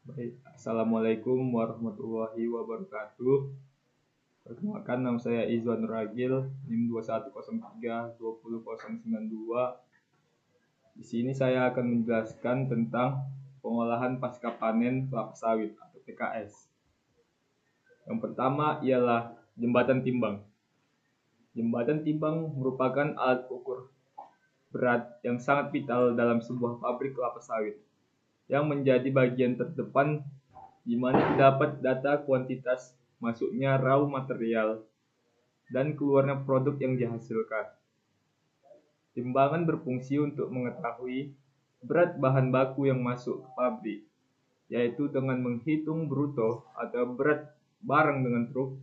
Baik, Assalamualaikum warahmatullahi wabarakatuh. Perkenalkan, nama saya Izwan Ragil, NIM 2103-20092. Di sini saya akan menjelaskan tentang pengolahan pasca panen kelapa sawit atau PKS. Yang pertama ialah jembatan timbang. Jembatan timbang merupakan alat ukur berat yang sangat vital dalam sebuah pabrik kelapa sawit, yang menjadi bagian terdepan di mana terdapat data kuantitas masuknya raw material dan keluarnya produk yang dihasilkan. Timbangan berfungsi untuk mengetahui berat bahan baku yang masuk ke pabrik, yaitu dengan menghitung bruto atau berat barang dengan truk,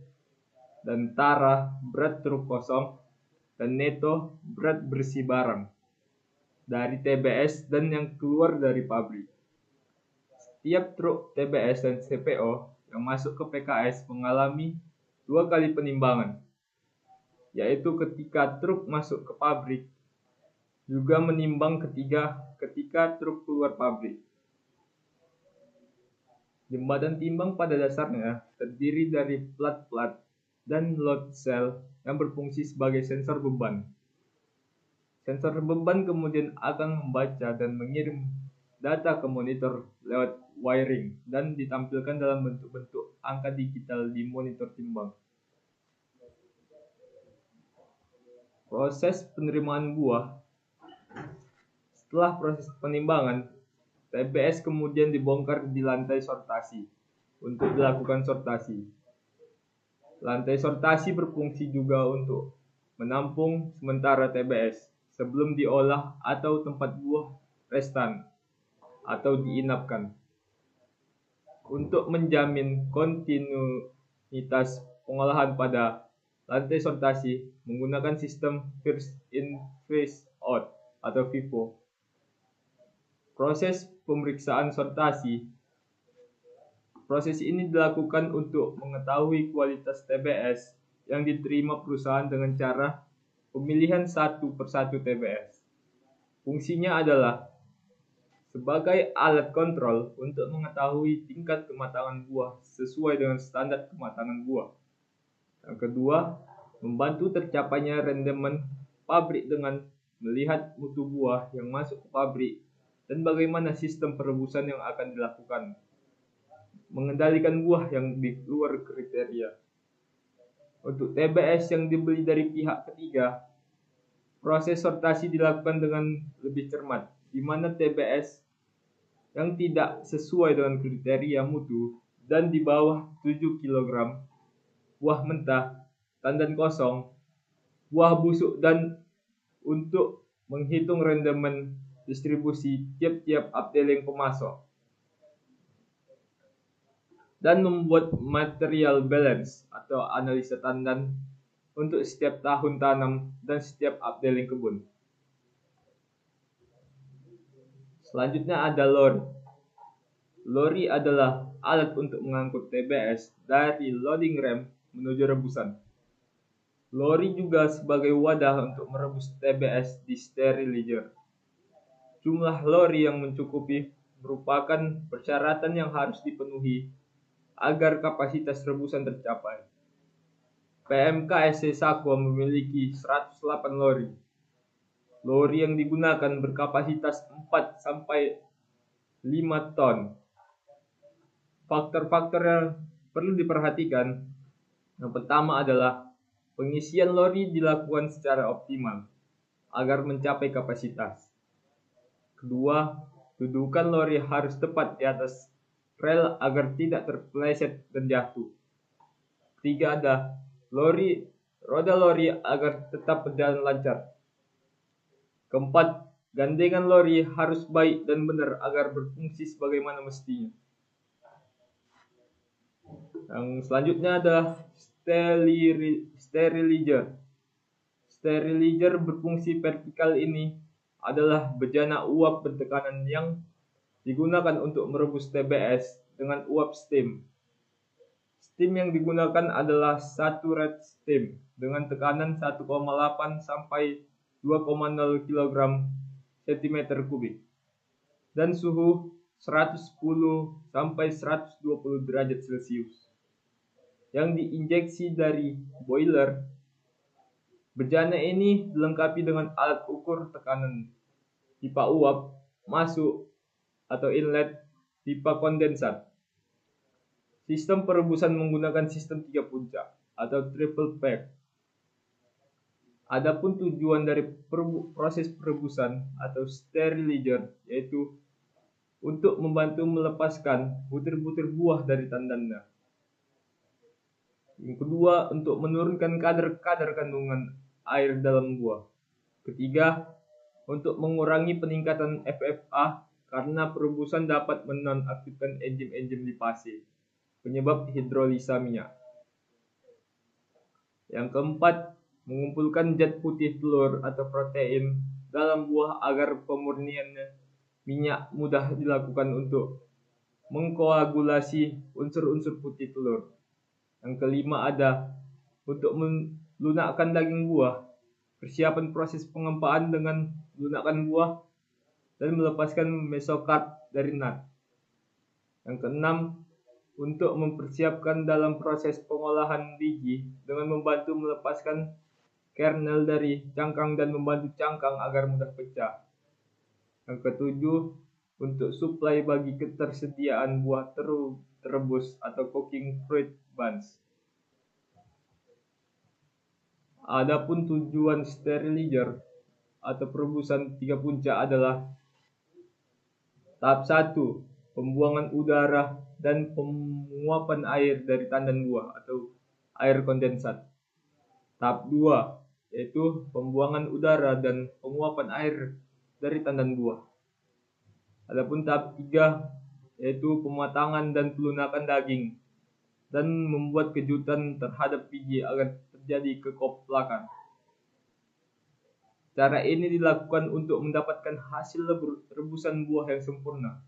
dan tarah berat truk kosong, dan neto berat bersih barang dari TBS dan yang keluar dari pabrik. Setiap truk TBS dan CPO yang masuk ke PKS mengalami 2 kali penimbangan, yaitu ketika truk masuk ke pabrik, juga menimbang ketika truk keluar pabrik. Jembatan timbang pada dasarnya terdiri dari plat-plat dan load cell yang berfungsi sebagai sensor beban. Sensor beban kemudian akan membaca dan mengirim data ke monitor lewat wiring dan ditampilkan dalam bentuk-bentuk angka digital di monitor timbang. Proses penerimaan buah. Setelah proses penimbangan, TBS kemudian dibongkar di lantai sortasi untuk dilakukan sortasi. Lantai sortasi berfungsi juga untuk menampung sementara TBS sebelum diolah atau tempat buah restan atau diinapkan. Untuk menjamin kontinuitas pengolahan pada lantai sortasi menggunakan sistem first in first out atau FIFO. Proses pemeriksaan sortasi. Proses ini dilakukan untuk mengetahui kualitas TBS yang diterima perusahaan dengan cara pemilihan satu persatu TBS. Fungsinya adalah sebagai alat kontrol untuk mengetahui tingkat kematangan buah sesuai dengan standar kematangan buah. Yang kedua, membantu tercapainya rendemen pabrik dengan melihat mutu buah yang masuk ke pabrik dan bagaimana sistem perebusan yang akan dilakukan. Mengendalikan buah yang di luar kriteria. Untuk TBS yang dibeli dari pihak ketiga, proses sortasi dilakukan dengan lebih cermat, di mana TBS yang tidak sesuai dengan kriteria mutu dan di bawah 7 kg, buah mentah, tandan kosong, buah busuk, dan untuk menghitung rendemen distribusi tiap-tiap updating pemasok, dan membuat material balance atau analisa tandan untuk setiap tahun tanam dan setiap updating kebun. Selanjutnya ada lori. Lori adalah alat untuk mengangkut TBS dari loading ram menuju rebusan. Lori juga sebagai wadah untuk merebus TBS di sterilizer. Jumlah lori yang mencukupi merupakan persyaratan yang harus dipenuhi agar kapasitas rebusan tercapai. PMKSC Sakwa memiliki 108 lori. Lori yang digunakan berkapasitas 4 sampai 5 ton. Faktor-faktor yang perlu diperhatikan, yang pertama adalah pengisian lori dilakukan secara optimal agar mencapai kapasitas. Kedua, dudukan lori harus tepat di atas rel agar tidak terpeleset dan jatuh. Ketiga ada roda lori agar tetap berjalan lancar. Keempat, gandengan lori harus baik dan benar agar berfungsi sebagaimana mestinya. Yang selanjutnya ada sterilizer. Sterilizer berfungsi vertikal ini adalah bejana uap bertekanan yang digunakan untuk merebus TBS dengan uap steam. Steam yang digunakan adalah saturate steam dengan tekanan 1,8 sampai 2,0 kg cm3 dan suhu 110 sampai 120 derajat Celcius yang diinjeksi dari boiler. Bejana ini dilengkapi dengan alat ukur tekanan pipa uap masuk atau inlet pipa kondensat. Sistem perebusan menggunakan sistem 3 puncak atau triple pack. Adapun tujuan dari proses perebusan atau sterilizer yaitu untuk membantu melepaskan butir-butir buah dari tandannya. Yang kedua, untuk menurunkan kadar kandungan air dalam buah. Ketiga, untuk mengurangi peningkatan FFA karena perebusan dapat menonaktifkan enzim-enzim lipase, penyebab hidrolisa minyak. Yang keempat, mengumpulkan zat putih telur atau protein dalam buah agar pemurnian minyak mudah dilakukan untuk mengkoagulasi unsur-unsur putih telur. Yang kelima ada untuk melunakkan daging buah, persiapan proses pengempaan dengan melunakkan buah dan melepaskan mesokarp dari nut. Yang keenam, untuk mempersiapkan dalam proses pengolahan biji dengan membantu melepaskan kernel dari cangkang dan membantu cangkang agar mudah pecah. Yang ketujuh, untuk suplai bagi ketersediaan buah terebus atau cooking fruit buns. Adapun tujuan sterilizer atau perebusan 3 puncak adalah tahap 1, pembuangan udara dan penguapan air dari tandan buah atau air kondensat. Tahap 2, yaitu pembuangan udara dan penguapan air dari tandan buah. Adapun tahap 3, yaitu pematangan dan pelunakan daging dan membuat kejutan terhadap biji agar terjadi kekoplakan. Cara ini dilakukan untuk mendapatkan hasil rebusan buah yang sempurna.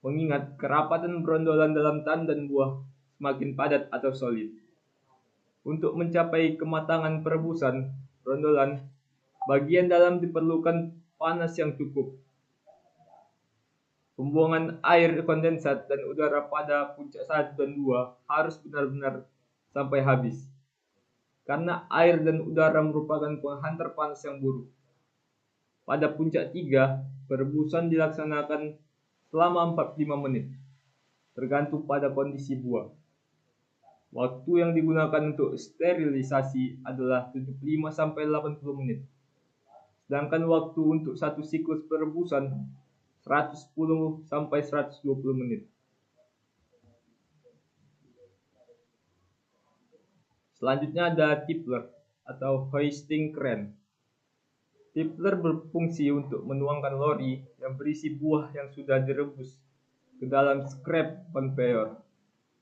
Mengingat kerapatan brondolan dalam tandan buah semakin padat atau solid. Untuk mencapai kematangan perebusan brondolan, bagian dalam diperlukan panas yang cukup. Pembuangan air kondensat dan udara pada puncak 1 dan 2 harus benar-benar sampai habis. Karena air dan udara merupakan penghantar panas yang buruk. Pada puncak 3, perebusan dilaksanakan selama 45 menit, tergantung pada kondisi buah. Waktu yang digunakan untuk sterilisasi adalah 75 sampai 80 menit. Sedangkan waktu untuk satu siklus perebusan 110 sampai 120 menit. Selanjutnya ada tippler atau hoisting crane. Tippler berfungsi untuk menuangkan lori yang berisi buah yang sudah direbus ke dalam scrap conveyor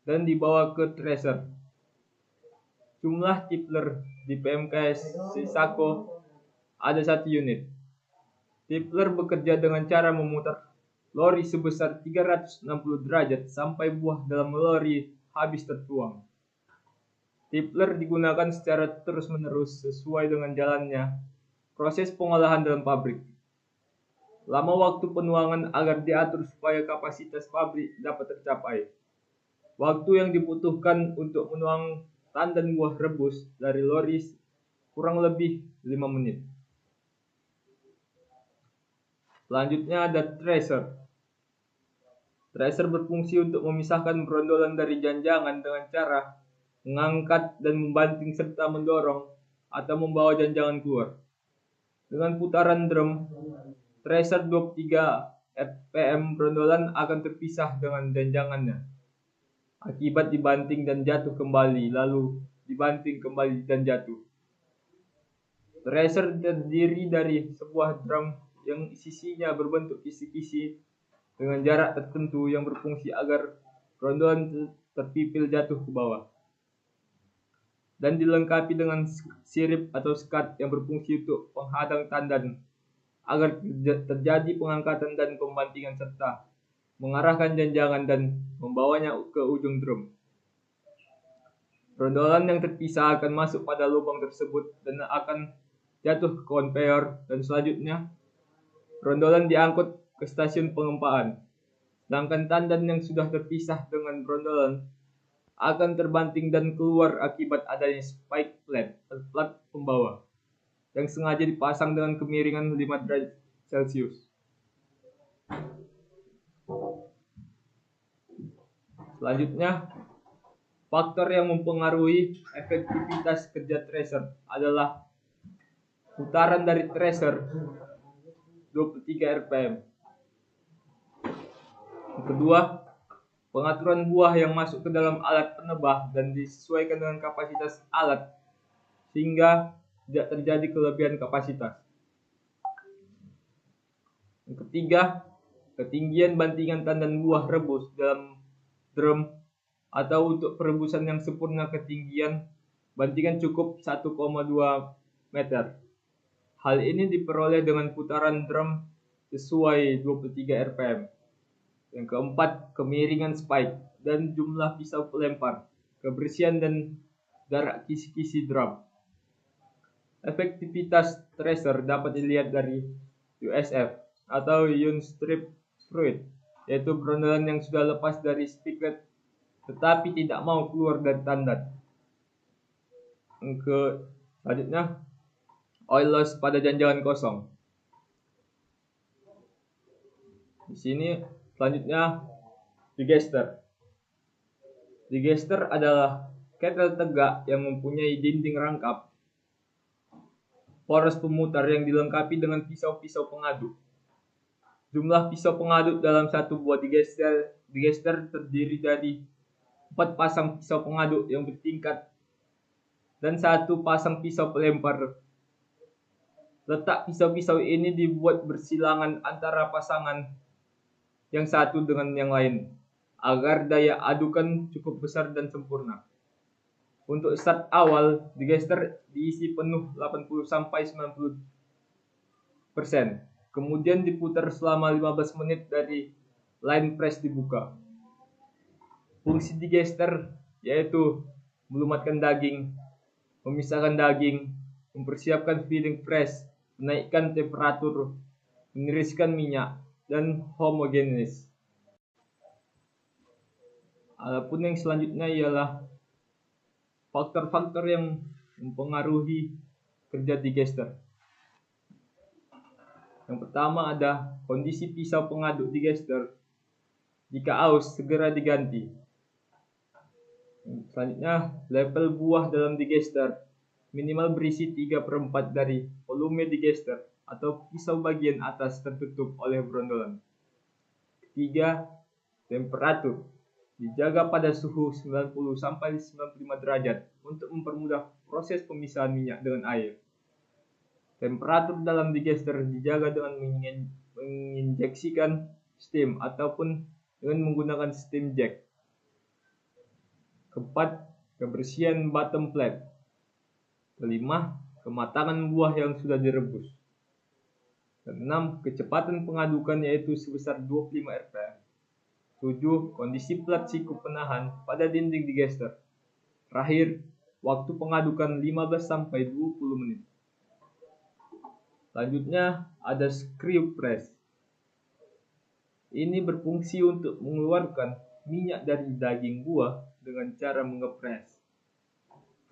dan dibawa ke thresher. Jumlah tippler di PMKS Sisako ada 1 unit. Tippler bekerja dengan cara memutar lori sebesar 360 derajat sampai buah dalam lori habis tertuang. Tippler digunakan secara terus-menerus sesuai dengan jalannya proses pengolahan dalam pabrik. Lama waktu penuangan agar diatur supaya kapasitas pabrik dapat tercapai. Waktu yang dibutuhkan untuk menuang tandan buah rebus dari lori kurang lebih 5 menit. Selanjutnya ada thresher. Thresher berfungsi untuk memisahkan brondolan dari janjangan dengan cara mengangkat dan membanting serta mendorong atau membawa janjangan keluar. Dengan putaran drum, thresher 23 rpm brondolan akan terpisah dengan janjangannya. Akibat dibanting dan jatuh kembali, lalu dibanting kembali dan jatuh. Thresher terdiri dari sebuah drum yang sisinya berbentuk kisi-kisi dengan jarak tertentu yang berfungsi agar brondolan terpipil jatuh ke bawah. Dan dilengkapi dengan sirip atau skat yang berfungsi untuk penghadang tandan agar terjadi pengangkatan dan pembantingan serta mengarahkan janjangan dan membawanya ke ujung drum. Brondolan yang terpisah akan masuk pada lubang tersebut dan akan jatuh ke konveyor dan selanjutnya brondolan diangkut ke stasiun pengempaan. Sedangkan tandan yang sudah terpisah dengan brondolan akan terbanting dan keluar akibat adanya spike plate atau plat pembawa yang sengaja dipasang dengan kemiringan 5 derajat Celcius. Selanjutnya, faktor yang mempengaruhi efektivitas kerja tracer adalah putaran dari tracer 23 rpm. Yang kedua, pengaturan buah yang masuk ke dalam alat penebah dan disesuaikan dengan kapasitas alat sehingga tidak terjadi kelebihan kapasitas. Yang ketiga, ketinggian bantingan tandan buah rebus dalam drum atau untuk perebusan yang sempurna ketinggian bantingan cukup 1,2 meter. Hal ini diperoleh dengan putaran drum sesuai 23 rpm. Yang keempat, kemiringan spike dan jumlah pisau pelempar, kebersihan dan jarak kisi-kisi drum. Efektivitas tracer dapat dilihat dari USF atau Unstrip Fruit, yaitu brondolan yang sudah lepas dari spigot tetapi tidak mau keluar dari tandan. Selanjutnya, oil loss pada janjangan kosong. Di sini selanjutnya digester. Digester adalah kettle tegak yang mempunyai dinding rangkap poros pemutar yang dilengkapi dengan pisau-pisau pengaduk. Jumlah pisau pengaduk dalam satu buah digester terdiri dari 4 pasang pisau pengaduk yang bertingkat dan 1 pasang pisau pelempar. Letak pisau-pisau ini dibuat bersilangan antara pasangan yang satu dengan yang lain agar daya adukan cukup besar dan sempurna. Untuk start awal, digester diisi penuh 80-90%. Kemudian diputar selama 15 menit dari line press dibuka. Fungsi digester yaitu melumatkan daging, memisahkan daging, mempersiapkan filling press, menaikkan temperatur, meniriskan minyak, dan homogenis. Adapun yang selanjutnya ialah faktor-faktor yang mempengaruhi kerja digester. Yang pertama ada kondisi pisau pengaduk digester. Jika aus, segera diganti. Selanjutnya, level buah dalam digester minimal berisi 3/4 dari volume digester atau pisau bagian atas tertutup oleh brondolan. Ketiga, temperatur dijaga pada suhu 90-95 derajat untuk mempermudah proses pemisahan minyak dengan air. Temperatur dalam digester dijaga dengan menginjeksikan steam ataupun dengan menggunakan steam jack. Keempat, kebersihan bottom plate. Kelima, kematangan buah yang sudah direbus. Keenam, kecepatan pengadukan yaitu sebesar 25 rpm. 7. Kondisi plat siku penahan pada dinding digester. Terakhir, waktu pengadukan 15-20 menit. Selanjutnya ada screw press. Ini berfungsi untuk mengeluarkan minyak dari daging buah dengan cara mengepres.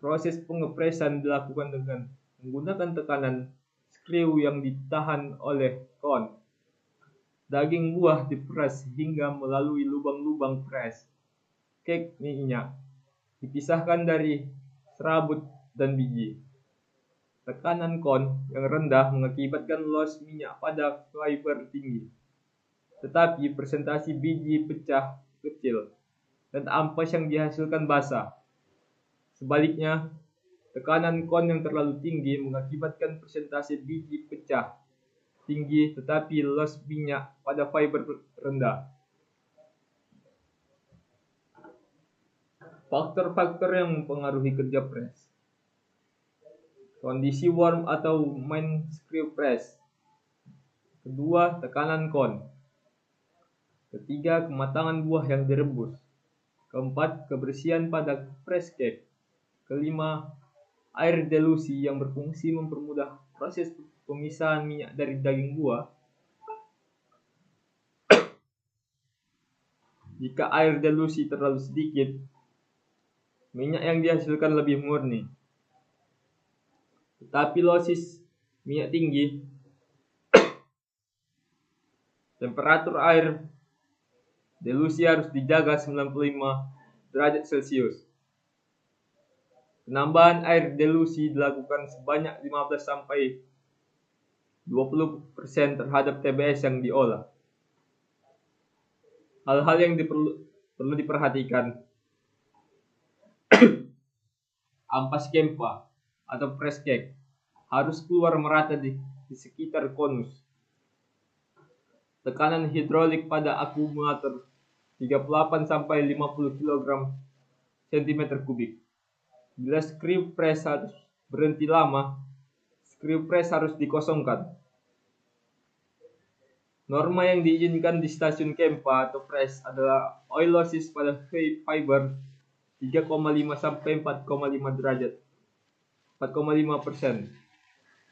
Proses pengepresan dilakukan dengan menggunakan tekanan screw yang ditahan oleh kon. Daging buah diperas hingga melalui lubang-lubang pres. Kek minyak dipisahkan dari serabut dan biji. Tekanan kon yang rendah mengakibatkan loss minyak pada fiber tinggi, tetapi presentasi biji pecah kecil dan ampas yang dihasilkan basah. Sebaliknya, tekanan kon yang terlalu tinggi mengakibatkan presentasi biji pecah tinggi tetapi loss minyak pada fiber rendah. Faktor-faktor yang mempengaruhi kerja press. Kondisi warm atau main screw press. Kedua, tekanan kon. Ketiga, kematangan buah yang direbus. Keempat, kebersihan pada press cake. Kelima, air delusi yang berfungsi mempermudah proses pemisahan minyak dari daging buah. Jika air delusi terlalu sedikit, minyak yang dihasilkan lebih murni. Tetapi losis minyak tinggi, temperatur air delusi harus dijaga 95 derajat Celcius. Penambahan air delusi dilakukan sebanyak 15 sampai 20% terhadap TBS yang diolah. Hal-hal yang perlu diperhatikan. Ampas Kempa atau press cake harus keluar merata di sekitar konus. Tekanan hidrolik pada akumulator 38 sampai 50 kg cm kubik. Bila screw press harus berhenti lama, screw press harus dikosongkan. Norma yang diizinkan di stasiun Kempa atau press adalah oil losses pada fiber 3,5 sampai 4,5 derajat. 4,5%.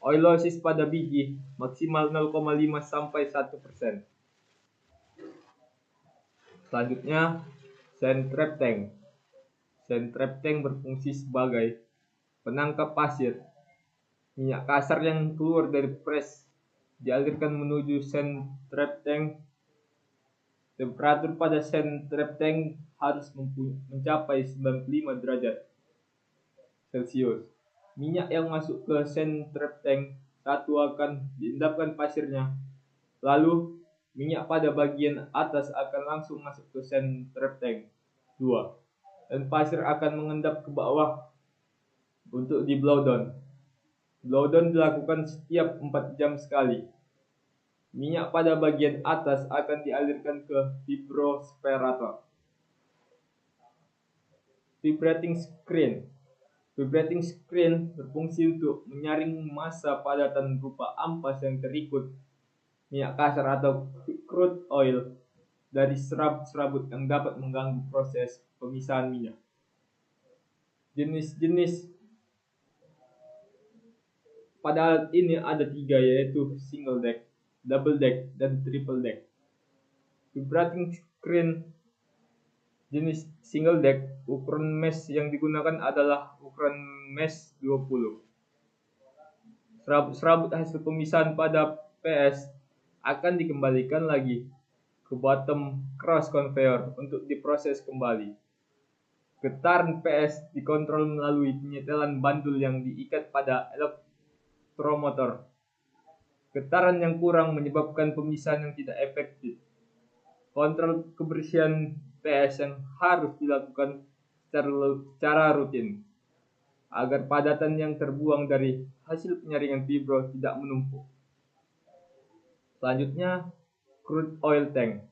Oil losses pada biji maksimal 0,5 sampai 1%. Selanjutnya, sand trap tank. Sand trap tank berfungsi sebagai penangkap pasir. Minyak kasar yang keluar dari press dialirkan menuju sand trap tank. Temperatur pada sand trap tank harus mencapai 95 derajat Celcius. Minyak yang masuk ke sand trap tank satu akan diendapkan pasirnya. Lalu, minyak pada bagian atas akan langsung masuk ke sand trap tank 2. Dan pasir akan mengendap ke bawah untuk di blowdown. Blowdown dilakukan setiap 4 jam sekali. Minyak pada bagian atas akan dialirkan ke vibrosperator. Vibrating screen. Vibrating screen berfungsi untuk menyaring massa padatan berupa ampas yang terikut minyak kasar atau crude oil dari serabut-serabut yang dapat mengganggu proses pemisahan minyak. Jenis-jenis pada alat ini ada 3, yaitu single deck, double deck, dan triple deck. Vibrating screen jenis single deck, ukuran mesh yang digunakan adalah ukuran mesh 20. Serabut-serabut hasil pemisahan pada PS akan dikembalikan lagi ke bottom cross conveyor untuk diproses kembali. Getaran PS dikontrol melalui penyetelan bandul yang diikat pada elektromotor. Getaran yang kurang menyebabkan pemisahan yang tidak efektif. Kontrol kebersihan PS yang harus dilakukan secara rutin agar padatan yang terbuang dari hasil penyaringan vibro tidak menumpuk. Selanjutnya, crude oil tank.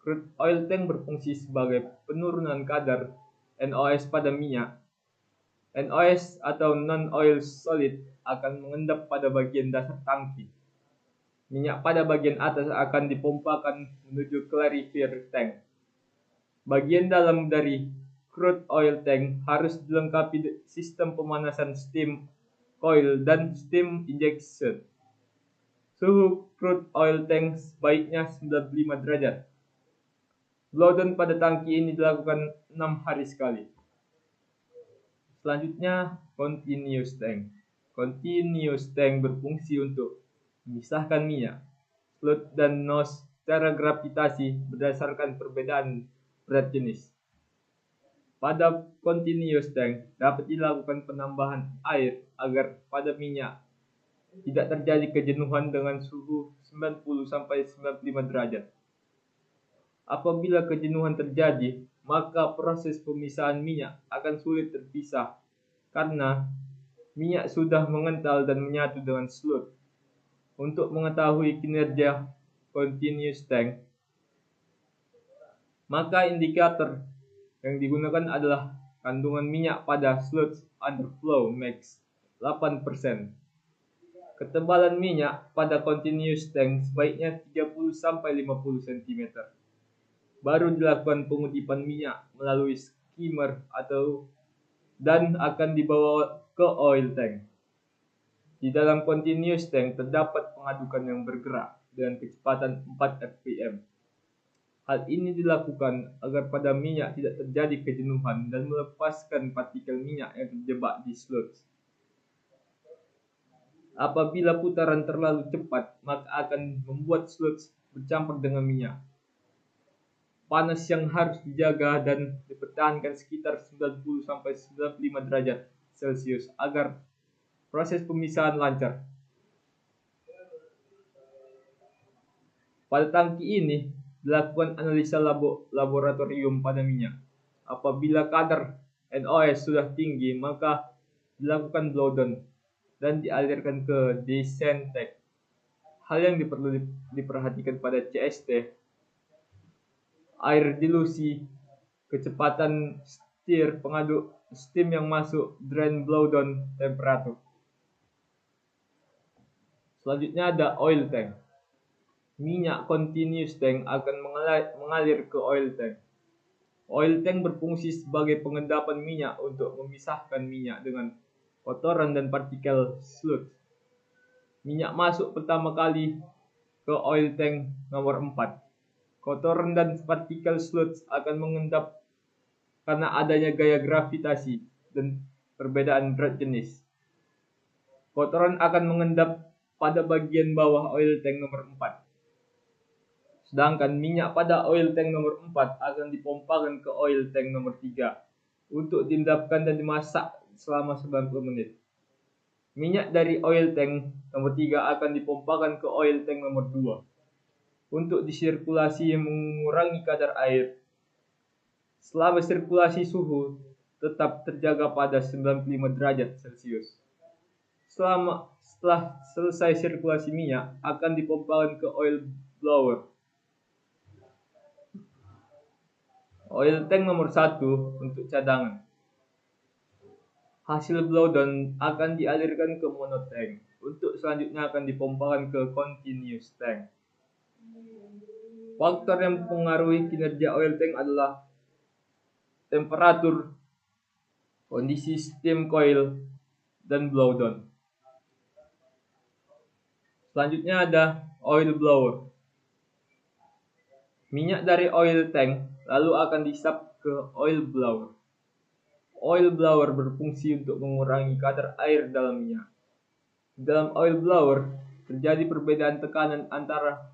Crude oil tank berfungsi sebagai penurunan kadar NOS pada minyak. NOS atau non-oil solid akan mengendap pada bagian dasar tangki. Minyak pada bagian atas akan dipompakan menuju clarifier tank. Bagian dalam dari crude oil tank harus dilengkapi sistem pemanasan steam coil dan steam injection. Suhu crude oil tank sebaiknya 95 derajat. Blowdown pada tangki ini dilakukan 6 hari sekali. Selanjutnya, continuous tank. Continuous tank berfungsi untuk memisahkan minyak, sludge dan nose secara gravitasi berdasarkan perbedaan berat jenis. Pada continuous tank dapat dilakukan penambahan air agar pada minyak tidak terjadi kejenuhan dengan suhu 90 sampai 95 derajat. Apabila kejenuhan terjadi, maka proses pemisahan minyak akan sulit terpisah karena minyak sudah mengental dan menyatu dengan sludge. Untuk mengetahui kinerja continuous tank, maka indikator yang digunakan adalah kandungan minyak pada sludge underflow max 8%. Ketebalan minyak pada continuous tank sebaiknya 30 sampai 50 cm. Baru dilakukan pengutipan minyak melalui skimmer dan akan dibawa ke oil tank. Di dalam continuous tank terdapat pengadukan yang bergerak dengan kecepatan 4 fpm. Hal ini dilakukan agar pada minyak tidak terjadi kejenuhan dan melepaskan partikel minyak yang terjebak di sludge. Apabila putaran terlalu cepat, maka akan membuat sludge bercampur dengan minyak. Panas yang harus dijaga dan dipertahankan sekitar 90-95 derajat Celcius agar proses pemisahan lancar. Pada tangki ini dilakukan analisa laboratorium pada minyak. Apabila kadar NOS sudah tinggi, maka dilakukan blowdown dan dialirkan ke descent tank. Hal yang perlu diperhatikan pada CST, air dilusi, kecepatan stir pengaduk, steam yang masuk, drain blowdown, temperatur. Selanjutnya ada oil tank. Minyak continuous tank akan mengalir ke oil tank. Oil tank berfungsi sebagai pengendapan minyak untuk memisahkan minyak dengan kotoran dan partikel sludge. Minyak masuk pertama kali ke oil tank nomor 4. Kotoran dan partikel sludge akan mengendap karena adanya gaya gravitasi dan perbedaan berat jenis. Kotoran akan mengendap pada bagian bawah oil tank nomor 4. Sedangkan minyak pada oil tank nomor 4 akan dipompakan ke oil tank nomor 3 untuk diendapkan dan dimasak selama 90 menit. Minyak dari oil tank nomor 3 akan dipompakan ke oil tank nomor 2 untuk disirkulasi yang mengurangi kadar air. Selama sirkulasi suhu tetap terjaga pada 95 derajat Celcius. Setelah selesai sirkulasi minyak akan dipompakan ke oil blower. Oil tank nomor 1 untuk cadangan. Hasil blowdown akan dialirkan ke monotank untuk selanjutnya akan dipompakan ke continuous tank. Faktor yang mempengaruhi kinerja oil tank adalah temperatur, kondisi steam coil, dan blowdown. Selanjutnya ada oil blower. Minyak dari oil tank lalu akan disap ke oil blower. Oil blower berfungsi untuk mengurangi kadar air dalam minyak. Dalam oil blower terjadi perbedaan tekanan antara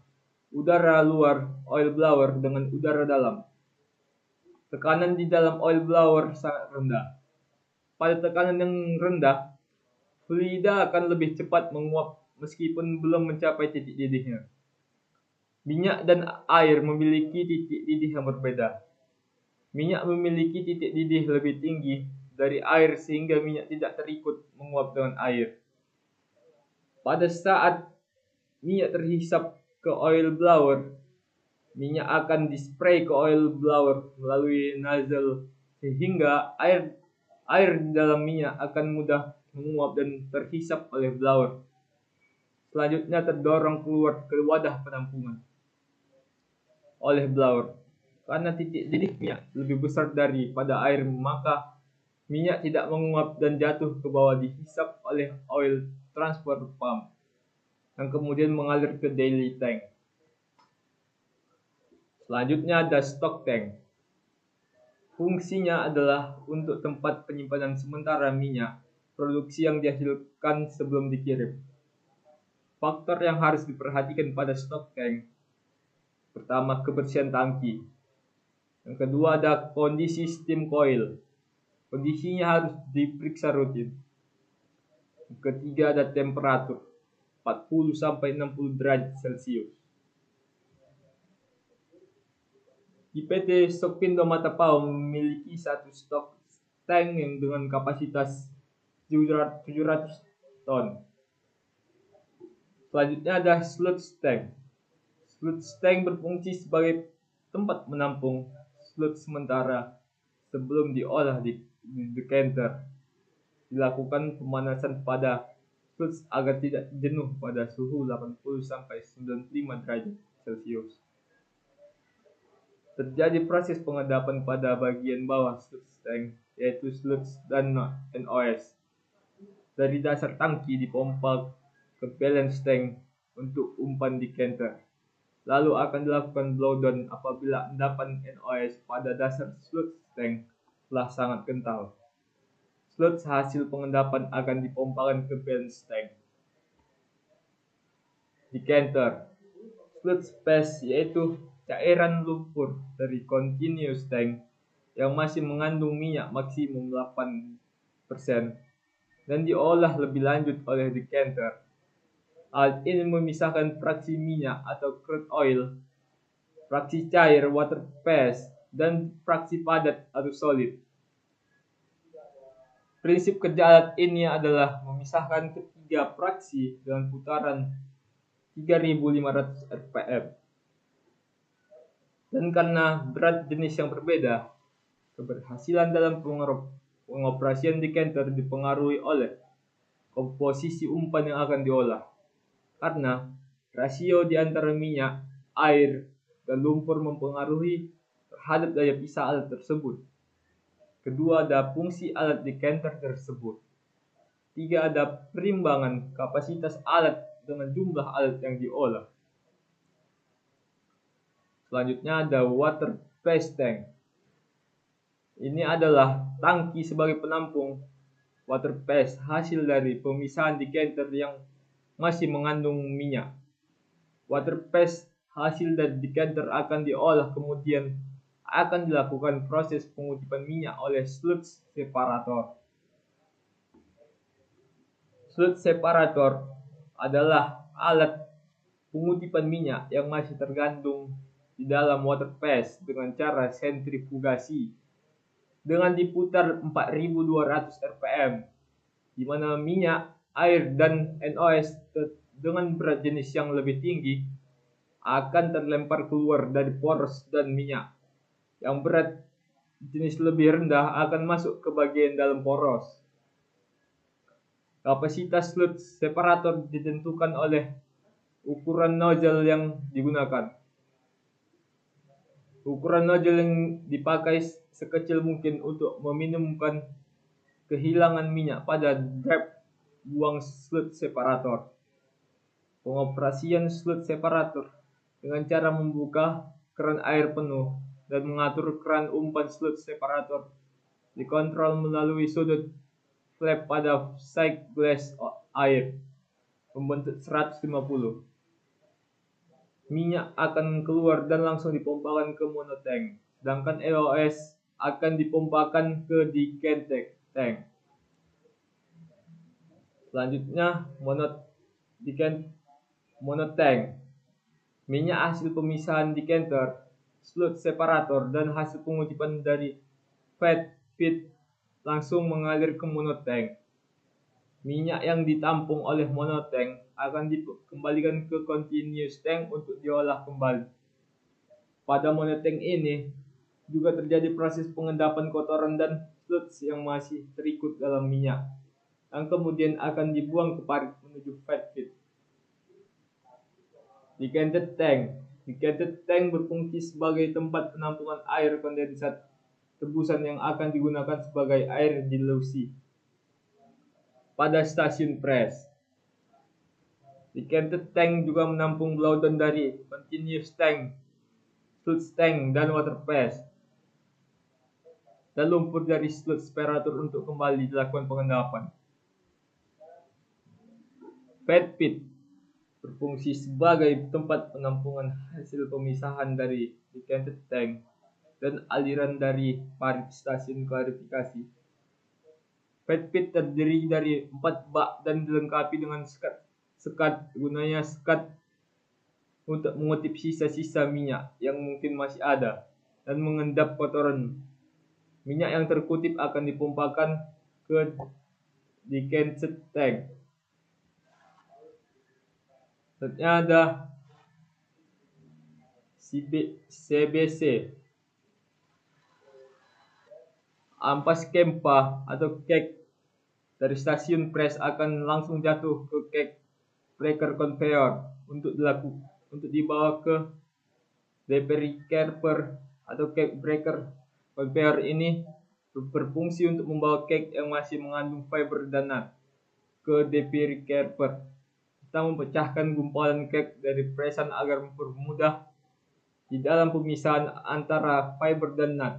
udara luar oil blower dengan udara dalam. Tekanan di dalam oil blower sangat rendah. Pada tekanan yang rendah, fluida akan lebih cepat menguap meskipun belum mencapai titik didihnya. Minyak dan air memiliki titik didih yang berbeda. Minyak memiliki titik didih lebih tinggi dari air sehingga minyak tidak terikut menguap dengan air. Pada saat minyak terhisap ke oil blower, minyak akan dispray ke oil blower melalui nozzle sehingga air di dalam minyak akan mudah menguap dan terhisap oleh blower. Selanjutnya terdorong keluar ke wadah penampungan oleh blower. Karena titik didih minyak lebih besar daripada air, maka minyak tidak menguap dan jatuh ke bawah dihisap oleh oil transfer pump yang kemudian mengalir ke daily tank. Selanjutnya ada stock tank. Fungsinya adalah untuk tempat penyimpanan sementara minyak produksi yang dihasilkan sebelum dikirim. Faktor yang harus diperhatikan pada stock tank: pertama, kebersihan tangki. Yang kedua ada kondisi steam coil. Kondisinya harus diperiksa rutin. Yang ketiga ada temperatur 40-60 derajat Celcius. Di PT Sokpindo Matapao memiliki satu stok tank yang dengan kapasitas 700 ton. Selanjutnya ada sludge tank. Sludge tank berfungsi sebagai tempat menampung sludge sementara sebelum diolah di decanter. Dilakukan pemanasan pada sludge agar tidak jenuh pada suhu 80-95 derajat Celcius. Terjadi proses pengendapan pada bagian bawah sludge tank, yaitu sludge dan NOS. Dari dasar tangki dipompa ke balance tank untuk umpan decanter. Lalu akan dilakukan blowdown apabila endapan NOS pada dasar sludge tank telah sangat kental. Sludge hasil pengendapan akan dipompakan ke balance tank. Decanter. Sludge paste yaitu cairan lumpur dari continuous tank yang masih mengandung minyak maksimum 8% dan diolah lebih lanjut oleh decanter. Alat ini memisahkan fraksi minyak atau crude oil, fraksi cair water phase, dan fraksi padat atau solid. Prinsip kerja alat ini adalah memisahkan ketiga fraksi dengan putaran 3500 rpm. Dan karena berat jenis yang berbeda, keberhasilan dalam pengoperasian decanter dipengaruhi oleh komposisi umpan yang akan diolah. Karena rasio di antara minyak, air, dan lumpur mempengaruhi terhadap daya pisah alat tersebut. Kedua, ada fungsi alat decanter tersebut. Tiga, ada perimbangan kapasitas alat dengan jumlah alat yang diolah. Selanjutnya ada water phase tank. Ini adalah tangki sebagai penampung water phase hasil dari pemisahan decanter yang masih mengandung minyak. Water phase hasil dari decanter akan diolah kemudian akan dilakukan proses pengutipan minyak oleh sludge separator. Sludge separator adalah alat pengutipan minyak yang masih tergantung di dalam water phase dengan cara sentrifugasi dengan diputar 4200 rpm, di mana minyak, air, dan NOS dengan berat jenis yang lebih tinggi akan terlempar keluar dari poros dan minyak yang berat jenis lebih rendah akan masuk ke bagian dalam poros. Kapasitas sludge separator ditentukan oleh ukuran nozzle yang digunakan. Ukuran nozzle yang dipakai sekecil mungkin untuk meminimumkan kehilangan minyak pada draft buang sludge separator. Pengoperasian sludge separator dengan cara membuka keran air penuh dan mengatur keran umpan sludge separator dikontrol melalui sudut flap pada side glass air membentuk 150. Minyak akan keluar dan langsung dipompakan ke monotank, sedangkan LOS akan dipompakan ke decanter tank. Selanjutnya monotank. Minyak hasil pemisahan decanter, sludge separator, dan hasil pengutipan dari fat feed langsung mengalir ke monotank. Minyak yang ditampung oleh monotank akan dikembalikan ke continuous tank untuk diolah kembali. Pada monotank ini juga terjadi proses pengendapan kotoran dan sludge yang masih terikut dalam minyak, yang kemudian akan dibuang ke parit menuju fat feed. Decanter tank. Decanter tank berfungsi sebagai tempat penampungan air kondensat tebusan yang akan digunakan sebagai air dilusi pada stasiun press. Decanter tank juga menampung blowdown dari continuous tank, sludge tank, dan water phase, dan lumpur dari sludge separator untuk kembali dilakukan pengendapan. Fat feed berfungsi sebagai tempat penampungan hasil pemisahan dari decanter tank dan aliran dari parit stasiun klarifikasi. Fat feed terdiri dari 4 bak dan dilengkapi dengan sekat gunanya sekat untuk mengutip sisa-sisa minyak yang mungkin masih ada dan mengendap kotoran. Minyak yang terkutip akan dipompakan ke decanter tank. Selanjutnya ada CBC, ampas kempa atau cake dari stasiun press akan langsung jatuh ke cake breaker conveyor untuk dibawa ke deprecator atau cake breaker conveyor. Ini berfungsi untuk membawa cake yang masih mengandung fiber dan nut ke deprecator. kita memecahkan gumpalan kek dari presan agar mempermudah di dalam pemisahan antara fiber dan nut.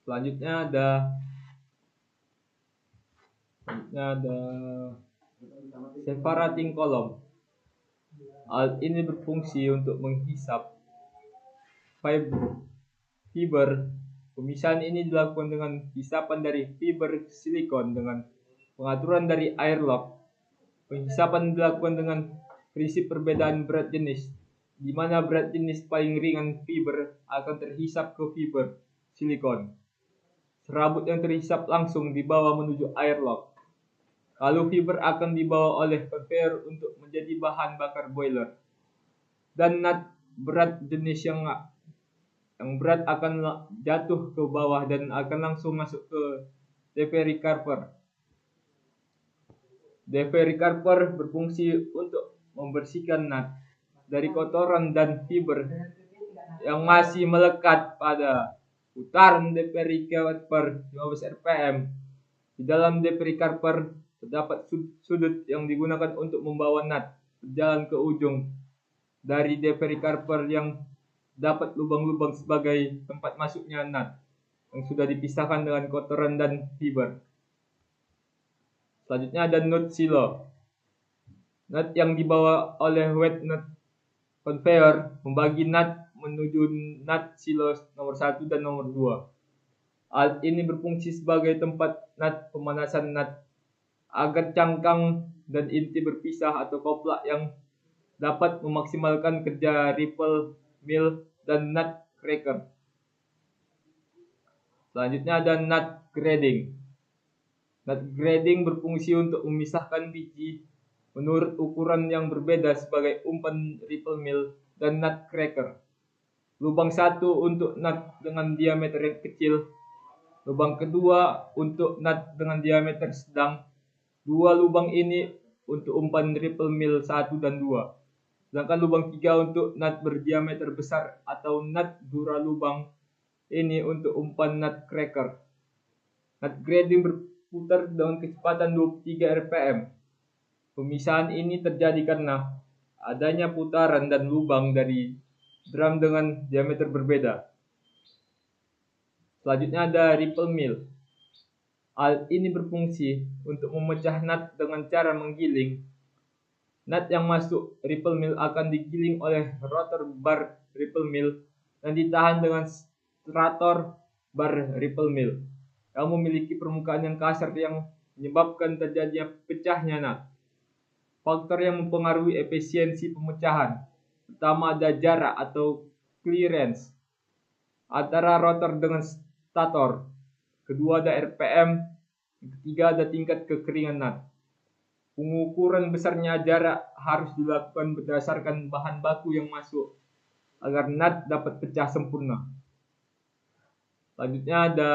Selanjutnya ada separating column. Alat ini berfungsi untuk menghisap fiber. Pemisahan ini dilakukan dengan hisapan dari fiber silikon dengan pengaturan dari airlock. Penghisapan dilakukan dengan prinsip perbedaan berat jenis, di mana berat jenis paling ringan fiber akan terhisap ke fiber silikon. Serabut yang terhisap langsung dibawa menuju airlock. Lalu fiber akan dibawa oleh conveyor untuk menjadi bahan bakar boiler. Dan nut berat jenis yang berat akan jatuh ke bawah dan akan langsung masuk ke deferricarper. Deferricarper berfungsi untuk membersihkan nut dari kotoran dan fiber yang masih melekat pada putaran deferricarper 15 rpm. Di dalam deferricarper terdapat sudut yang digunakan untuk membawa nut berjalan ke ujung dari deferricarper yang dapat lubang-lubang sebagai tempat masuknya nut yang sudah dipisahkan dengan kotoran dan fiber. Selanjutnya ada nut silo. Nut yang dibawa oleh wet nut conveyor membagi nut menuju nut silo nomor 1 dan nomor 2. Alat ini berfungsi sebagai tempat pemanasan nut agar cangkang dan inti berpisah atau koplak yang dapat memaksimalkan kerja ripple mill dan nut cracker. Selanjutnya ada nut grading. Nut grading berfungsi untuk memisahkan biji menurut ukuran yang berbeda sebagai umpan ripple mill dan nut cracker. Lubang satu untuk nut dengan diameter yang kecil, lubang kedua untuk nut dengan diameter sedang. Dua lubang ini untuk umpan ripple mill 1 dan 2. Sedangkan lubang 3 untuk nut berdiameter besar atau nut dura lubang ini untuk umpan nut cracker. Nut grading berputar dengan kecepatan 23 rpm. Pemisahan ini terjadi karena adanya putaran dan lubang dari drum dengan diameter berbeda. Selanjutnya ada ripple mill. Alat ini berfungsi untuk memecah nut dengan cara menggiling. Nut yang masuk ripple mill akan digiling oleh rotor bar ripple mill dan ditahan dengan stator bar ripple mill yang memiliki permukaan yang kasar yang menyebabkan terjadinya pecahnya nut. Faktor yang mempengaruhi efisiensi pemecahan pertama ada jarak atau clearance antara rotor dengan stator. Kedua ada RPM, ketiga ada tingkat kekeringan nut. Pengukuran besarnya jarak harus dilakukan berdasarkan bahan baku yang masuk agar nut dapat pecah sempurna. Selanjutnya ada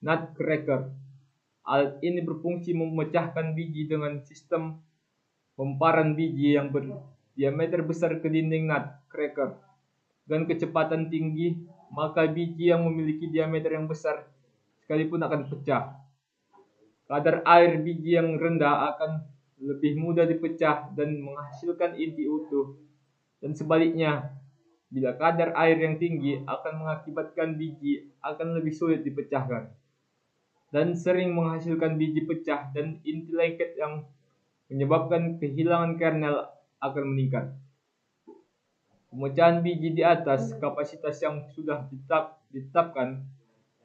nut cracker. Alat ini berfungsi memecahkan biji dengan sistem pemparan biji yang berdiameter besar ke dinding nut cracker. Dengan kecepatan tinggi, maka biji yang memiliki diameter yang besar sekalipun akan pecah. Kadar air biji yang rendah akan lebih mudah dipecah dan menghasilkan inti utuh. Dan sebaliknya, bila kadar air yang tinggi akan mengakibatkan biji akan lebih sulit dipecahkan. Dan sering menghasilkan biji pecah dan inti lengket yang menyebabkan kehilangan kernel akan meningkat. Pemecahan biji di atas kapasitas yang sudah ditetapkan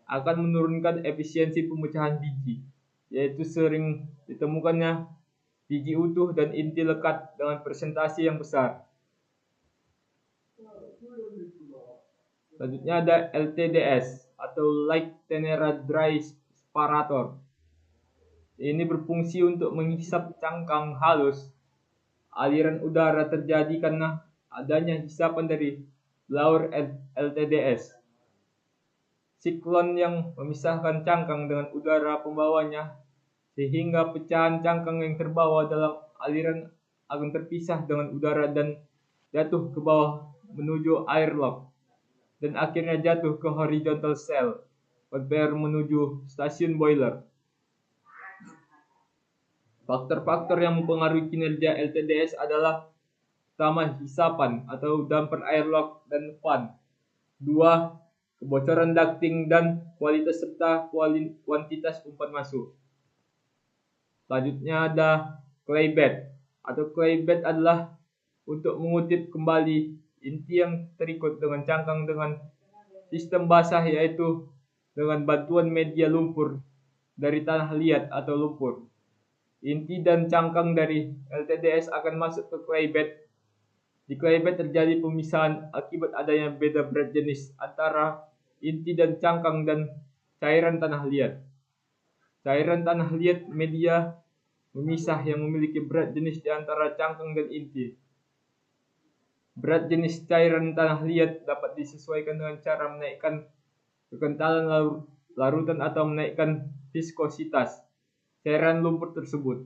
akan menurunkan efisiensi pemecahan biji, yaitu sering ditemukannya biji utuh dan inti lekat dengan persentase yang besar. Selanjutnya ada LTDS atau Light Tenera Dry Separator. Ini berfungsi untuk menghisap cangkang halus. Aliran udara terjadi karena adanya hisapan dari blower LTDS. Siklon yang memisahkan cangkang dengan udara pembawanya sehingga pecahan cangkang yang terbawa dalam aliran akan terpisah dengan udara dan jatuh ke bawah menuju airlock dan akhirnya jatuh ke horizontal cell conveyor menuju stasiun boiler. Faktor-faktor yang mempengaruhi kinerja LTDS adalah pertama, hisapan atau damper airlock dan fan. 2. Kebocoran ducting dan kualitas serta kuantitas umpan masuk. Selanjutnya ada clay bed. Clay bed adalah untuk mengutip kembali inti yang terikut dengan cangkang dengan sistem basah, yaitu dengan bantuan media lumpur dari tanah liat atau lumpur. Inti dan cangkang dari LTDS akan masuk ke clay bed. Di clay bed terjadi pemisahan akibat adanya beda berat jenis antara inti dan cangkang dan cairan tanah liat. Cairan tanah liat media memisah yang memiliki berat jenis di antara cangkang dan inti. Berat jenis cairan tanah liat dapat disesuaikan dengan cara menaikkan kekentalan larutan atau menaikkan viskositas cairan lumpur tersebut.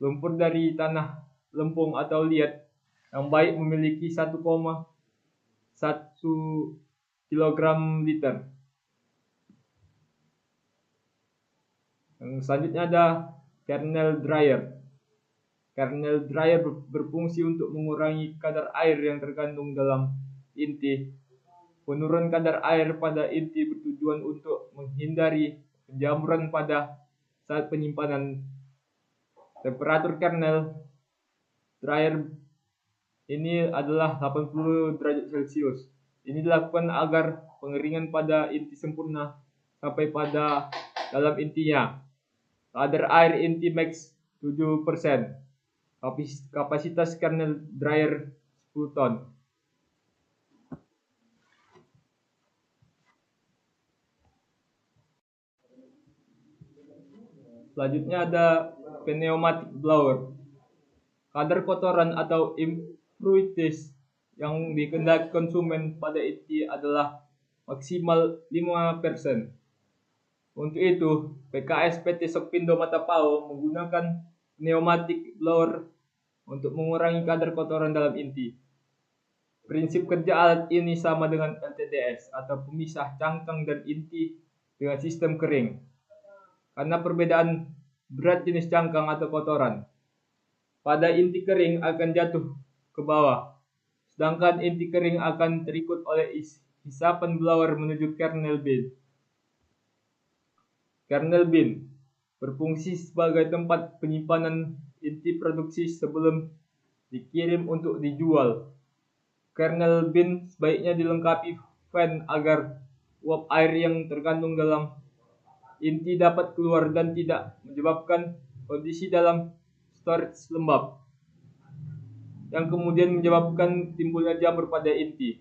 Lumpur dari tanah lempung atau liat yang baik memiliki 1,1 kg liter. Yang selanjutnya ada kernel dryer. Kernel dryer berfungsi untuk mengurangi kadar air yang terkandung dalam inti. Penurun kadar air pada inti bertujuan untuk menghindari penjamuran pada saat penyimpanan. Temperatur kernel dryer ini adalah 80 derajat Celcius. Ini dilakukan agar pengeringan pada inti sempurna sampai pada dalam intinya. Kadar air inti max 7%. Kapasitas kernel dryer 10 ton. Selanjutnya ada pneumatic blower. Kadar kotoran atau impurities yang dikehendaki konsumen pada inti adalah maksimal 5%. Untuk itu, PKS PT Sokpindo Matapao menggunakan pneumatic blower untuk mengurangi kadar kotoran dalam inti. Prinsip kerja alat ini sama dengan LTDS atau pemisah cangkang dan inti dengan sistem kering. Karena perbedaan berat jenis cangkang atau kotoran pada inti kering akan jatuh ke bawah, sedangkan inti kering akan terikut oleh hisapan blower menuju kernel bin. Kernel bin berfungsi sebagai tempat penyimpanan inti produksi sebelum dikirim untuk dijual. Kernel bin sebaiknya dilengkapi fan agar uap air yang terkandung dalam inti dapat keluar dan tidak menyebabkan kondisi dalam storage lembab, yang kemudian menyebabkan timbulnya jamur pada inti.